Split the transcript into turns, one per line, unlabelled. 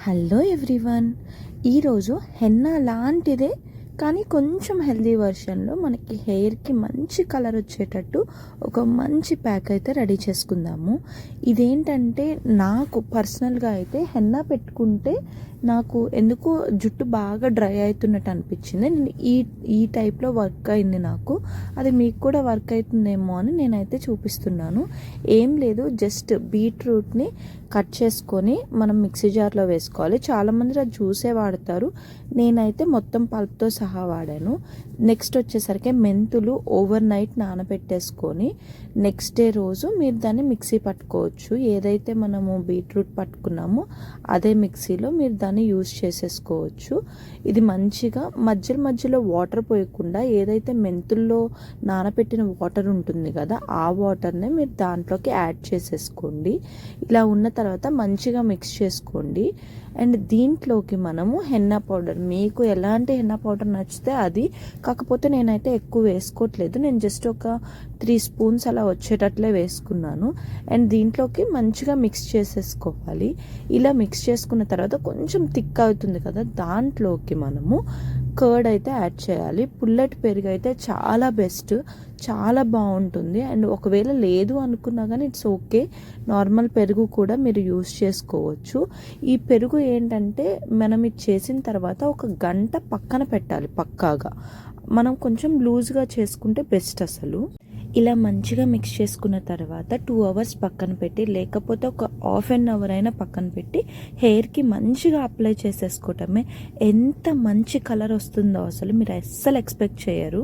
Hello everyone. ఈరోజు henna లాంటిదే కానీ కొంచెం హెల్దీ వర్షన్లో మనకి హెయిర్కి మంచి కలర్ వచ్చేటట్టు ఒక మంచి ప్యాక్ అయితే రెడీ చేసుకుందాము. ఇదేంటంటే నాకు పర్సనల్గా అయితే హెన్నా పెట్టుకుంటే నాకు ఎందుకో జుట్టు బాగా డ్రై అవుతున్నట్టు అనిపించింది. నేను ఈ టైప్లో వర్క్ అయింది నాకు. అది మీకు కూడా వర్క్ అవుతుందేమో అని నేనైతే చూపిస్తున్నాను. ఏం లేదు, జస్ట్ బీట్రూట్ని కట్ చేసుకొని మనం మిక్సీ జార్లో వేసుకోవాలి. చాలామంది అది జ్యూసే వాడతారు, నేనైతే మొత్తం పల్ప్తో సహా వాడాను. నెక్స్ట్ వచ్చేసరికి మెంతులు ఓవర్ నైట్ నానబెట్టేసుకొని నెక్స్ట్ డే రోజు మీరు దాన్ని మిక్సీ పట్టుకోవచ్చు. ఏదైతే మనము బీట్రూట్ పట్టుకున్నామో అదే మిక్సీలో మీరు దాన్ని యూజ్ చేసేసుకోవచ్చు. ఇది మంచిగా మధ్యలో వాటర్ పోయకుండా ఏదైతే మెంతుల్లో నానబెట్టిన వాటర్ ఉంటుంది కదా, ఆ వాటర్నే మీరు దాంట్లోకి యాడ్ చేసేసుకోండి. ఇలా ఉన్న తర్వాత మంచిగా మిక్స్ చేసుకోండి. అండ్ దీంట్లోకి మనము హెన్నా పౌడర్, మీకు ఎలాంటి హెన్నా పౌడర్ నచ్చితే అది, కాకపోతే నేనైతే ఎక్కువ వేసుకోవట్లేదు. నేను జస్ట్ ఒక 3 స్పూన్స్ అలా వచ్చేటట్లే వేసుకున్నాను. అండ్ దీంట్లోకి మంచిగా మిక్స్ చేసేసుకోవాలి. ఇలా మిక్స్ చేసుకున్న తర్వాత కొంచెం థిక్ అవుతుంది కదా, దాంట్లోకి మనము కర్డ్ అయితే యాడ్ చేయాలి. పుల్లటి పెరుగు అయితే చాలా బెస్ట్, చాలా బాగుంటుంది. అండ్ ఒకవేళ లేదు అనుకున్నా కానీ ఇట్స్ ఓకే, నార్మల్ పెరుగు కూడా మీరు యూస్ చేసుకోవచ్చు. ఈ పెరుగు ఏంటంటే మనం ఇది చేసిన తర్వాత ఒక గంట పక్కన పెట్టాలి పక్కాగా. మనం కొంచెం లూజ్గా చేసుకుంటే బెస్ట్ అసలు. ఇలా మంచిగా మిక్స్ చేసుకున్న తర్వాత 2 అవర్స్ పక్కన పెట్టి, లేకపోతే ఒక హాఫ్ అన్ అవర్ అయినా పక్కన పెట్టి హెయిర్కి మంచిగా అప్లై చేసేసుకోవటమే. ఎంత మంచి కలర్ వస్తుందో అసలు మీరు అస్సలు ఎక్స్పెక్ట్ చేయరు.